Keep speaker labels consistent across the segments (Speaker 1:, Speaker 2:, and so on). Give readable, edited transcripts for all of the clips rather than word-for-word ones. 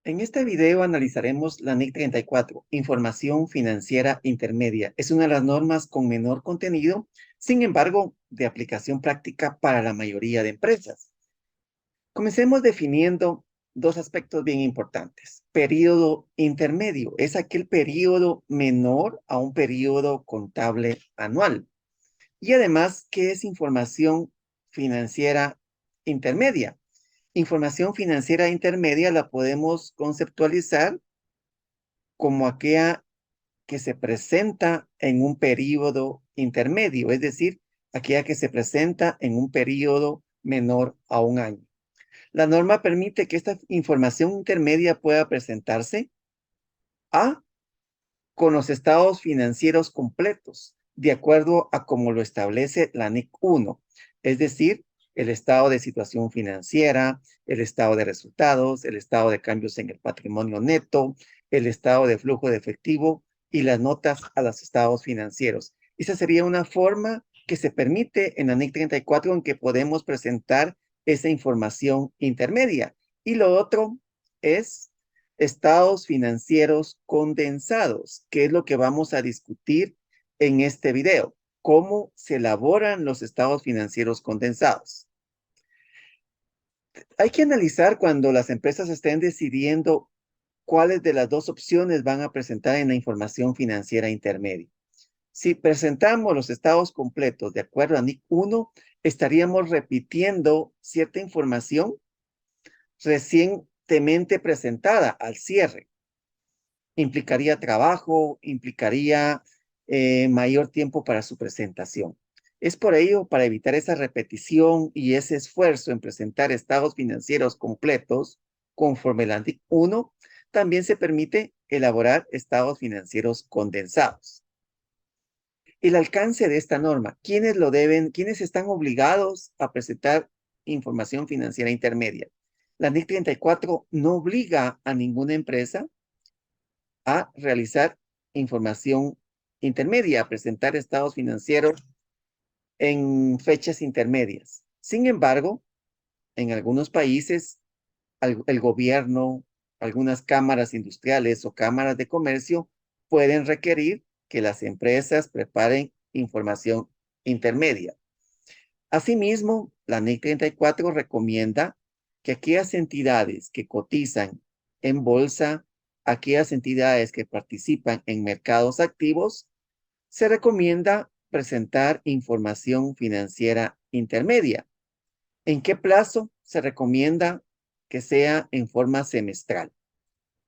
Speaker 1: En este video analizaremos la NIC 34, Información Financiera Intermedia. Es una de las normas con menor contenido, sin embargo, de aplicación práctica para la mayoría de empresas. Comencemos definiendo dos aspectos bien importantes. Período intermedio es aquel período menor a un período contable anual. Y además, ¿qué es información financiera intermedia? Información financiera intermedia la podemos conceptualizar como aquella que se presenta en un periodo intermedio, es decir, aquella que se presenta en un periodo menor a un año. La norma permite que esta información intermedia pueda presentarse a con los estados financieros completos, de acuerdo a como lo establece la NIC 1, es decir, el estado de situación financiera, el estado de resultados, el estado de cambios en el patrimonio neto, el estado de flujo de efectivo y las notas a los estados financieros. Esa sería una forma que se permite en la NIC 34 en que podemos presentar esa información intermedia. Y lo otro es estados financieros condensados, que es lo que vamos a discutir en este video. ¿Cómo se elaboran los estados financieros condensados? Hay que analizar cuando las empresas estén decidiendo cuáles de las dos opciones van a presentar en la información financiera intermedia. Si presentamos los estados completos de acuerdo a NIC 1, estaríamos repitiendo cierta información recientemente presentada al cierre. Implicaría trabajo, implicaría mayor tiempo para su presentación. Es por ello, para evitar esa repetición y ese esfuerzo en presentar estados financieros completos, conforme la NIC 1, también se permite elaborar estados financieros condensados. El alcance de esta norma, ¿quiénes lo deben, quiénes están obligados a presentar información financiera intermedia? La NIC 34 no obliga a ninguna empresa a realizar información intermedia, a presentar estados financieros en fechas intermedias. Sin embargo, en algunos países, el gobierno, algunas cámaras industriales o cámaras de comercio pueden requerir que las empresas preparen información intermedia. Asimismo, la NIC 34 recomienda que aquellas entidades que cotizan en bolsa, aquellas entidades que participan en mercados activos, se recomienda presentar información financiera intermedia. ¿En qué plazo? Se recomienda que sea en forma semestral.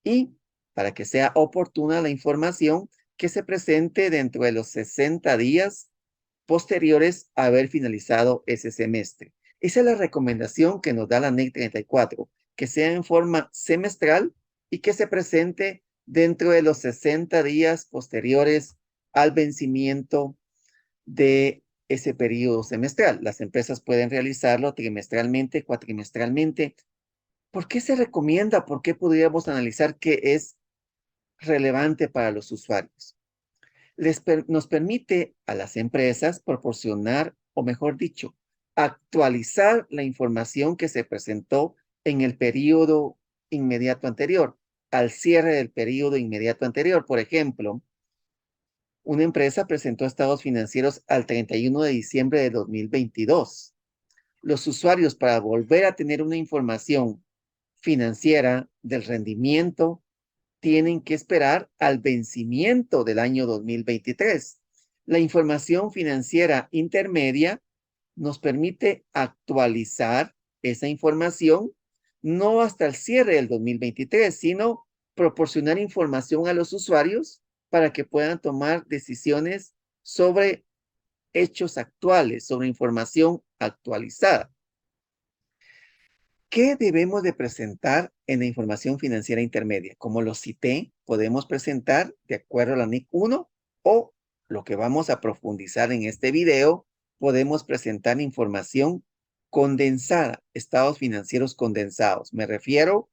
Speaker 1: Y para que sea oportuna la información, que se presente dentro de los 60 días posteriores a haber finalizado ese semestre. Esa es la recomendación que nos da la NIC 34, que sea en forma semestral y que se presente dentro de los 60 días posteriores al vencimiento de ese periodo semestral. Las empresas pueden realizarlo trimestralmente, cuatrimestralmente. ¿Por qué se recomienda? ¿Por qué podríamos analizar qué es relevante para los usuarios? Nos permite a las empresas proporcionar, o mejor dicho, actualizar la información que se presentó en el periodo inmediato anterior, al cierre del periodo inmediato anterior. Por ejemplo, una empresa presentó estados financieros al 31 de diciembre de 2022. Los usuarios, para volver a tener una información financiera del rendimiento, tienen que esperar al vencimiento del año 2023. La información financiera intermedia nos permite actualizar esa información no hasta el cierre del 2023, sino proporcionar información a los usuarios para que puedan tomar decisiones sobre hechos actuales, sobre información actualizada. ¿Qué debemos de presentar en la información financiera intermedia? Como lo cité, podemos presentar de acuerdo a la NIC 1 o lo que vamos a profundizar en este video, podemos presentar información condensada, estados financieros condensados. Me refiero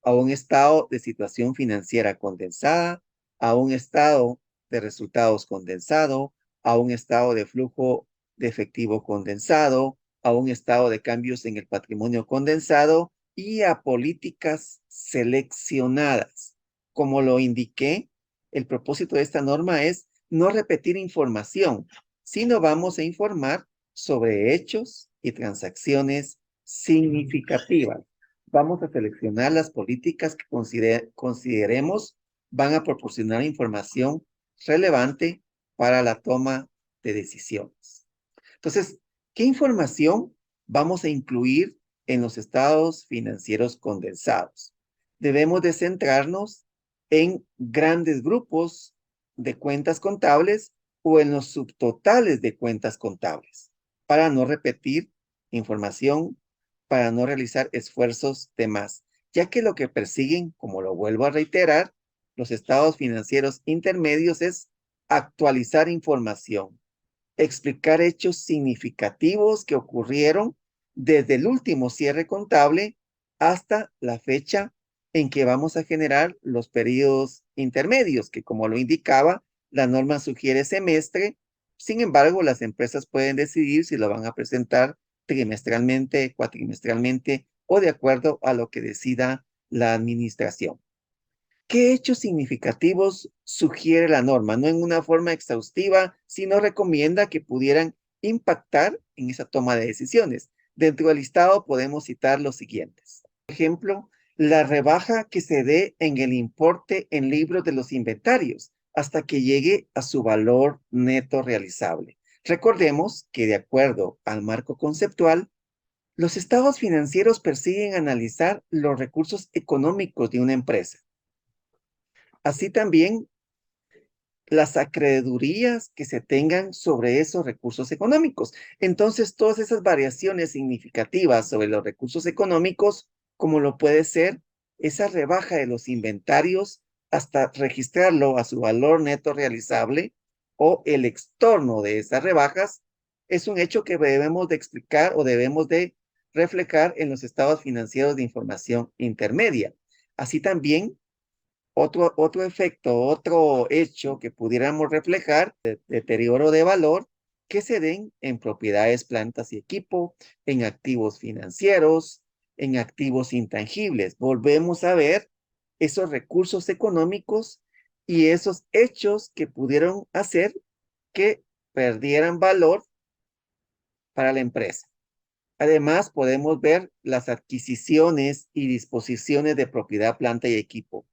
Speaker 1: a un estado de situación financiera condensada, a un estado de resultados condensado, a un estado de flujo de efectivo condensado, a un estado de cambios en el patrimonio condensado y a políticas seleccionadas. Como lo indiqué, el propósito de esta norma es no repetir información, sino vamos a informar sobre hechos y transacciones significativas. Vamos a seleccionar las políticas que consideremos van a proporcionar información relevante para la toma de decisiones. Entonces, ¿qué información vamos a incluir en los estados financieros condensados? Debemos de centrarnos en grandes grupos de cuentas contables o en los subtotales de cuentas contables, para no repetir información, para no realizar esfuerzos de más, ya que lo que persiguen, como lo vuelvo a reiterar, los estados financieros intermedios es actualizar información, explicar hechos significativos que ocurrieron desde el último cierre contable hasta la fecha en que vamos a generar los periodos intermedios, que como lo indicaba, la norma sugiere semestre. Sin embargo, las empresas pueden decidir si lo van a presentar trimestralmente, cuatrimestralmente o de acuerdo a lo que decida la administración. ¿Qué hechos significativos sugiere la norma? No en una forma exhaustiva, sino recomienda que pudieran impactar en esa toma de decisiones. Dentro del listado podemos citar los siguientes. Por ejemplo, la rebaja que se dé en el importe en libros de los inventarios hasta que llegue a su valor neto realizable. Recordemos que de acuerdo al marco conceptual, los estados financieros persiguen analizar los recursos económicos de una empresa. Así también las acreedurías que se tengan sobre esos recursos económicos. Entonces, todas esas variaciones significativas sobre los recursos económicos, como lo puede ser esa rebaja de los inventarios hasta registrarlo a su valor neto realizable o el extorno de esas rebajas, es un hecho que debemos de explicar o debemos de reflejar en los estados financieros de información intermedia. Así también otro efecto, otro hecho que pudiéramos reflejar, deterioro de valor que se den en propiedades, plantas y equipo, en activos financieros, en activos intangibles. Volvemos a ver esos recursos económicos y esos hechos que pudieron hacer que perdieran valor para la empresa. Además, podemos ver las adquisiciones y disposiciones de propiedad, planta y equipo.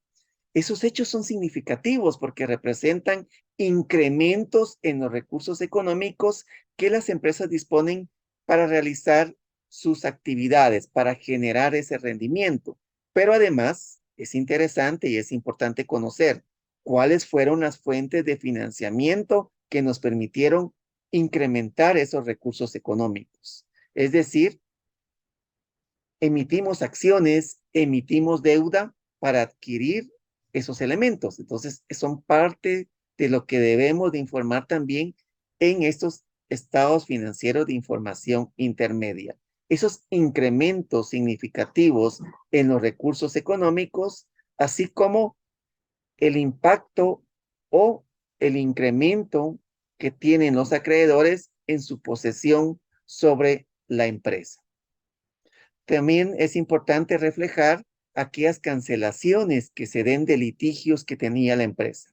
Speaker 1: Esos hechos son significativos porque representan incrementos en los recursos económicos que las empresas disponen para realizar sus actividades, para generar ese rendimiento. Pero además es interesante y es importante conocer cuáles fueron las fuentes de financiamiento que nos permitieron incrementar esos recursos económicos. Es decir, emitimos acciones, emitimos deuda para adquirir esos elementos. Entonces, son parte de lo que debemos de informar también en estos estados financieros de información intermedia. Esos incrementos significativos en los recursos económicos, así como el impacto o el incremento que tienen los acreedores en su posesión sobre la empresa. También es importante reflejar aquellas cancelaciones que se den de litigios que tenía la empresa.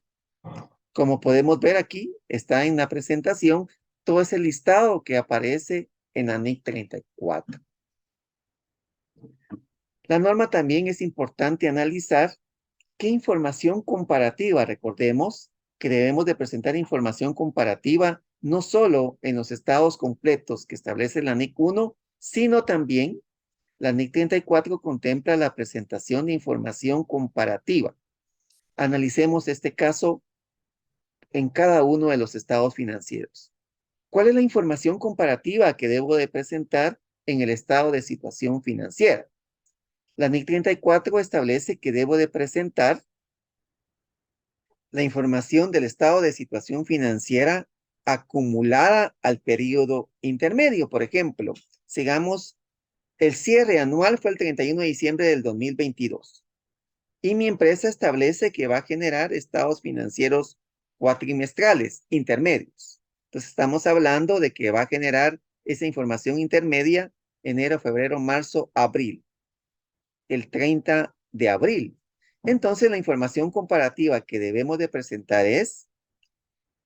Speaker 1: Como podemos ver aquí, está en la presentación todo ese listado que aparece en la NIC 34. La norma también es importante analizar qué información comparativa. Recordemos que debemos de presentar información comparativa no solo en los estados completos que establece la NIC 1, sino también la NIC 34 contempla la presentación de información comparativa. Analicemos este caso en cada uno de los estados financieros. ¿Cuál es la información comparativa que debo de presentar en el estado de situación financiera? La NIC 34 establece que debo de presentar la información del estado de situación financiera acumulada al periodo intermedio. Por ejemplo, sigamos, el cierre anual fue el 31 de diciembre del 2022. Y mi empresa establece que va a generar estados financieros cuatrimestrales intermedios. Entonces estamos hablando de que va a generar esa información intermedia enero, febrero, marzo, abril. el 30 de abril. Entonces, la información comparativa que debemos de presentar es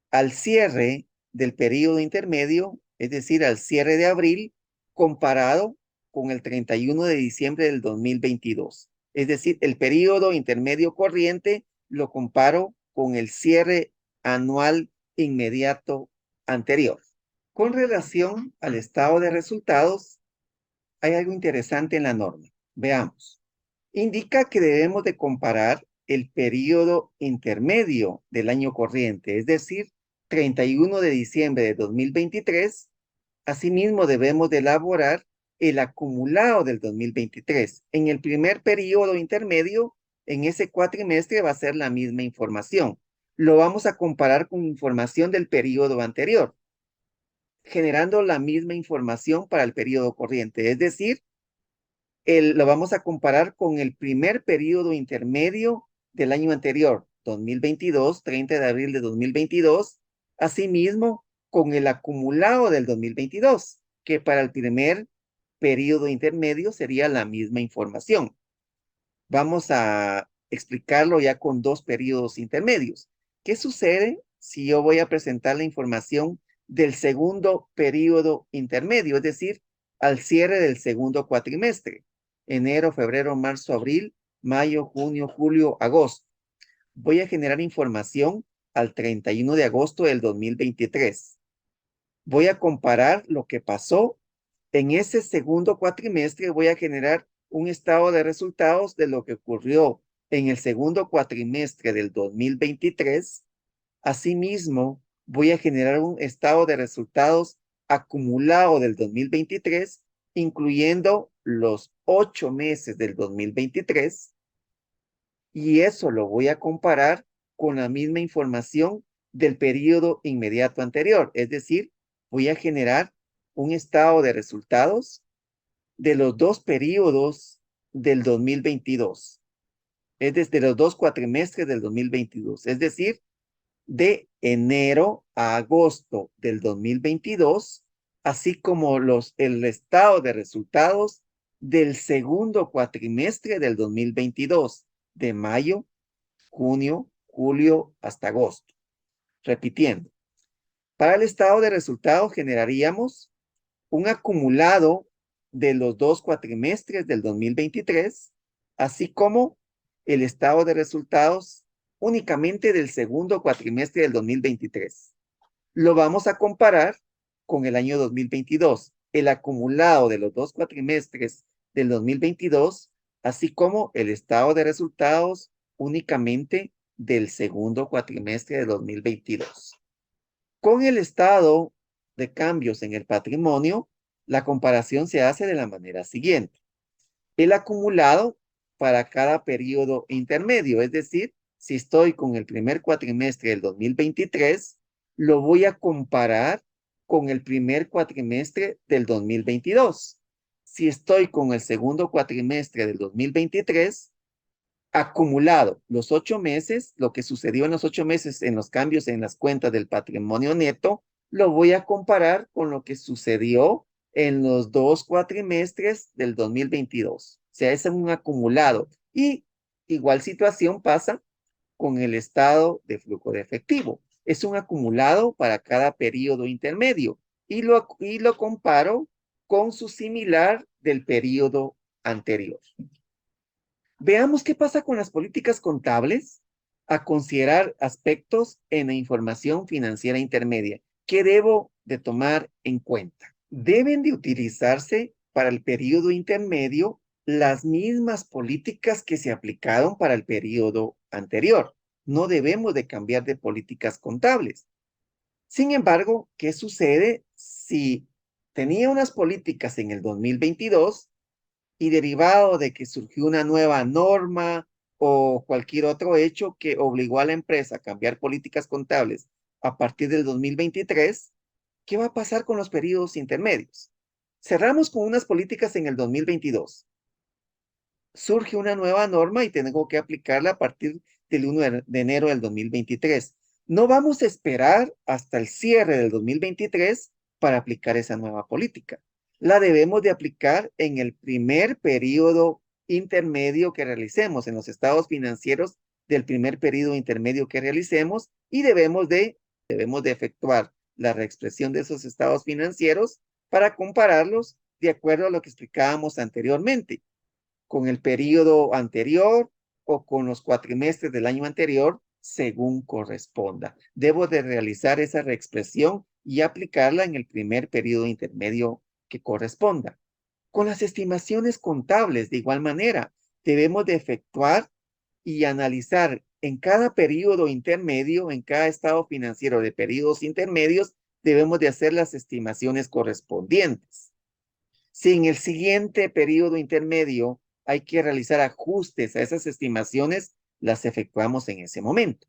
Speaker 1: al cierre del periodo intermedio, es decir, al cierre de abril, comparado con el 31 de diciembre del 2022. Es decir, el periodo intermedio corriente lo comparo con el cierre anual inmediato anterior. Con relación al estado de resultados, hay algo interesante en la norma. Veamos. Indica que debemos de comparar el periodo intermedio del año corriente, es decir, 31 de diciembre de 2023. Asimismo, debemos de elaborar el acumulado del 2023. En el primer periodo intermedio, en ese cuatrimestre va a ser la misma información. Lo vamos a comparar con información del periodo anterior, generando la misma información para el periodo corriente. Es decir, lo vamos a comparar con el primer periodo intermedio del año anterior, 2022, 30 de abril de 2022, asimismo con el acumulado del 2022, que para el primer periodo intermedio sería la misma información. Vamos a explicarlo ya con dos periodos intermedios. ¿Qué sucede si yo voy a presentar la información del segundo periodo intermedio, es decir, al cierre del segundo cuatrimestre? Enero, febrero, marzo, abril, mayo, junio, julio, agosto. Voy a generar información al 31 de agosto del 2023. Voy a comparar lo que pasó en ese segundo cuatrimestre. Voy a generar un estado de resultados de lo que ocurrió en el segundo cuatrimestre del 2023. Asimismo, voy a generar un estado de resultados acumulado del 2023, incluyendo los 8 meses del 2023, y eso lo voy a comparar con la misma información del periodo inmediato anterior. Es decir, voy a generar un estado de resultados de los dos periodos del 2022. Es desde los dos cuatrimestres del 2022. Es decir, de enero a agosto del 2022, así como el estado de resultados del segundo cuatrimestre del 2022, de mayo, junio, julio hasta agosto. Repitiendo, para el estado de resultados generaríamos un acumulado de los dos cuatrimestres del 2023, así como el estado de resultados únicamente del segundo cuatrimestre del 2023. Lo vamos a comparar con el año 2022, el acumulado de los dos cuatrimestres del 2022, así como el estado de resultados únicamente del segundo cuatrimestre de 2022. Con el estado de cambios en el patrimonio, la comparación se hace de la manera siguiente. El acumulado para cada periodo intermedio, es decir, si estoy con el primer cuatrimestre del 2023, lo voy a comparar con el primer cuatrimestre del 2022. Si estoy con el segundo cuatrimestre del 2023, acumulado los 8 meses, lo que sucedió en los 8 meses en los cambios en las cuentas del patrimonio neto, lo voy a comparar con lo que sucedió en los dos cuatrimestres del 2022. O sea, es un acumulado. Y igual situación pasa con el estado de flujo de efectivo. Es un acumulado para cada periodo intermedio y lo comparo con su similar del periodo anterior. Veamos qué pasa con las políticas contables a considerar aspectos en la información financiera intermedia. ¿Qué debo de tomar en cuenta? Deben de utilizarse para el periodo intermedio las mismas políticas que se aplicaron para el periodo anterior. No debemos de cambiar de políticas contables. Sin embargo, ¿qué sucede si tenía unas políticas en el 2022 y derivado de que surgió una nueva norma o cualquier otro hecho que obligó a la empresa a cambiar políticas contables a partir del 2023, ¿qué va a pasar con los periodos intermedios? Cerramos con unas políticas en el 2022. Surge una nueva norma y tengo que aplicarla a partir del 1 de enero del 2023. No vamos a esperar hasta el cierre del 2023 para aplicar esa nueva política. La debemos de aplicar en el primer periodo intermedio que realicemos, en los estados financieros del primer periodo intermedio que realicemos, y debemos de efectuar la reexpresión de esos estados financieros para compararlos de acuerdo a lo que explicábamos anteriormente, con el periodo anterior o con los cuatrimestres del año anterior, según corresponda. Debo de realizar esa reexpresión y aplicarla en el primer periodo intermedio que corresponda. Con las estimaciones contables, de igual manera, debemos de efectuar y analizar en cada periodo intermedio, en cada estado financiero de periodos intermedios, debemos de hacer las estimaciones correspondientes. Si en el siguiente periodo intermedio hay que realizar ajustes a esas estimaciones, las efectuamos en ese momento.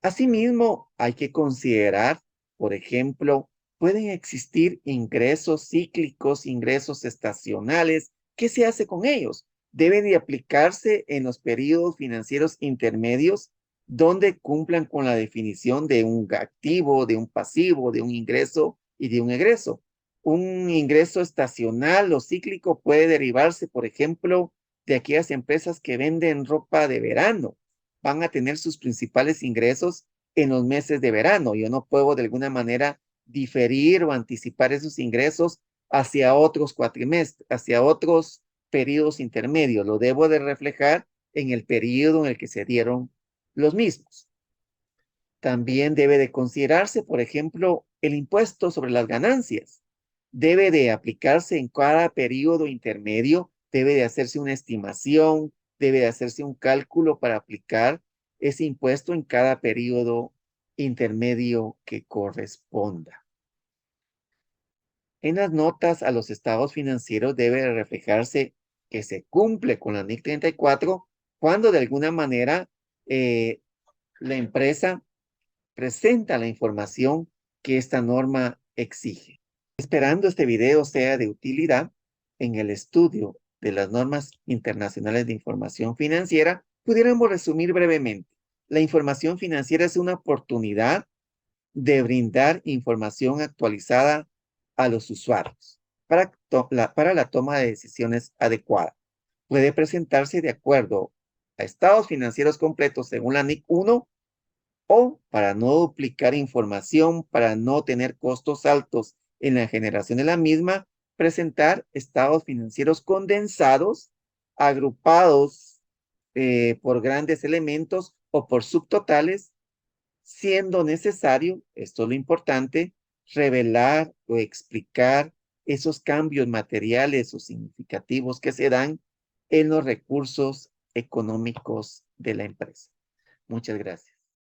Speaker 1: Asimismo, hay que considerar, por ejemplo, pueden existir ingresos cíclicos, ingresos estacionales. ¿Qué se hace con ellos? Deben de aplicarse en los periodos financieros intermedios donde cumplan con la definición de un activo, de un pasivo, de un ingreso y de un egreso. Un ingreso estacional o cíclico puede derivarse, por ejemplo, de aquellas empresas que venden ropa de verano. Van a tener sus principales ingresos en los meses de verano. Yo no puedo de alguna manera diferir o anticipar esos ingresos hacia otros cuatrimestres, hacia otros periodos intermedios. Lo debo de reflejar en el periodo en el que se dieron los mismos. También debe de considerarse, por ejemplo, el impuesto sobre las ganancias. Debe de aplicarse en cada periodo intermedio, debe de hacerse una estimación, debe de hacerse un cálculo para aplicar ese impuesto en cada periodo intermedio que corresponda. En las notas a los estados financieros debe de reflejarse que se cumple con la NIC 34 cuando de alguna manera la empresa presenta la información que esta norma exige. Esperando este video sea de utilidad en el estudio de las normas internacionales de información financiera, pudiéramos resumir brevemente. La información financiera es una oportunidad de brindar información actualizada a los usuarios para la toma de decisiones adecuadas. Puede presentarse de acuerdo a estados financieros completos según la NIC 1 o para no duplicar información, para no tener costos altos en la generación de la misma, presentar estados financieros condensados, agrupados por grandes elementos o por subtotales, siendo necesario, esto es lo importante, revelar o explicar esos cambios materiales o significativos que se dan en los recursos económicos de la empresa. Muchas gracias.